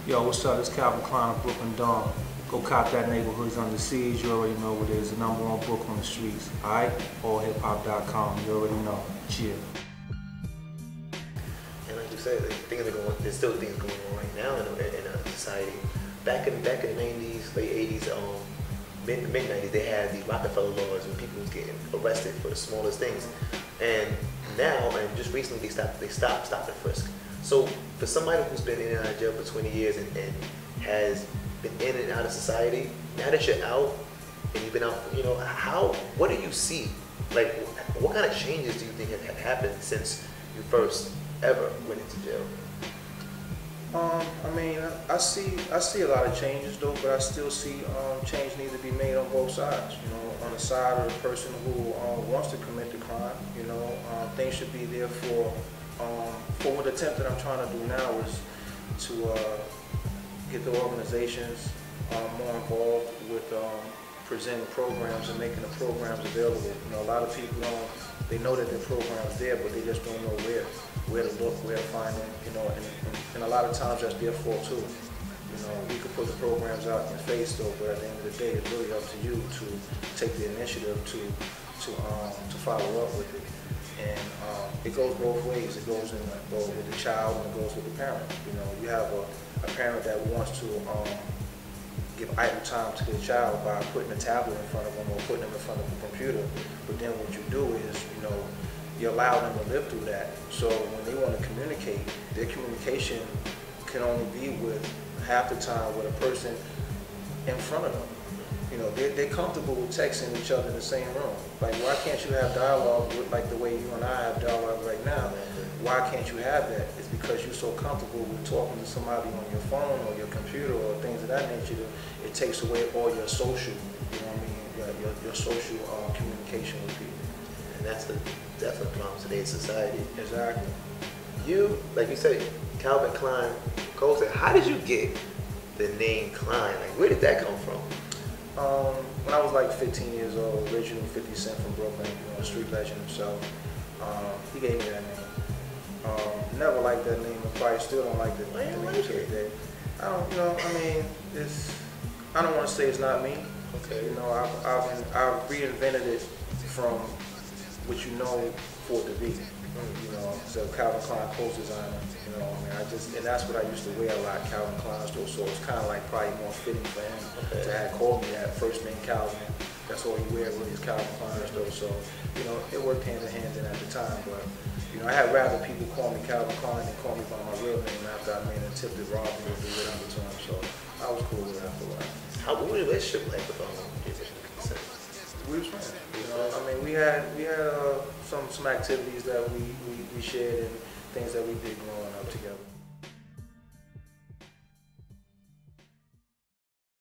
Yo, what's up? It's Calvin Klein of Brooklyn Dawn. Go cop that Neighborhood's Under Siege. You already know what it is. The #1 book on the streets. Alright? AllHipHop.com. You already know. Cheers. And like you said, things are going. There's still things going on right now in our society. Back in the 90s, late 80s, mid 90s, they had the Rockefeller laws when people was getting arrested for the smallest things. And now, and just recently, they stopped stop and frisk. So for somebody who's been in and out of jail for 20 years and has been in and out of society, now that you're out and you've been out, you know, what do you see? Like, what kind of changes do you think have happened since you first ever went into jail? I mean, I see a lot of changes though, but I still see change need to be made on both sides. You know, on the side of the person who wants to commit the crime, you know, things should be there for what the attempt that I'm trying to do now is to get the organizations more involved with presenting programs and making the programs available. You know, a lot of people they know that the program's there, but they just don't know where to look, where to find them. You know, and a lot of times that's their fault too. You know, we could put the programs out in your face though, but at the end of the day, it's really up to you to take the initiative to follow up with it. And it goes both ways. It goes with the child and it goes with the parent. You know, you have a parent that wants to give idle time to the child by putting a tablet in front of them or putting them in front of a computer. But then what you do is, you know, you allow them to live through that. So when they want to communicate, their communication can only be with half the time with a person in front of them. You know, they're comfortable with texting each other in the same room. Like, why can't you have dialogue with, like the way you and I have dialogue right now? Why can't you have that? It's because you're so comfortable with talking to somebody on your phone or your computer or things of that nature. It takes away all your social, you know what I mean, your social communication with people. And that's the problem today in society. Exactly. You, like you said, Calvin Klein Bactoe. How did you get the name Klein? Like, where did that come from? When I was like 15 years old, original 50 Cent from Brooklyn, you know, a street legend himself, he gave me that name. Never liked that name, and probably still don't like the name to this day. I don't, you know, I mean, I don't want to say it's not me. Okay. You know, I've reinvented it from what you know for it to be. You know, so Calvin Klein clothes designer, you know, I mean, and that's what I used to wear a lot, Calvin Klein store, so it's kind of like probably more fitting for him to have called me that, first name Calvin. That's all he wears with his Calvin Klein store, so, you know, it worked hand in hand then at the time, but, you know, I had rather people call me Calvin Klein than call me by my real name after I made an attempt to rob me or do whatever to him, so I was cool with it after a while. What was your relationship like with We was friends. You know, I mean, we had some activities that we shared and things that we did growing up together.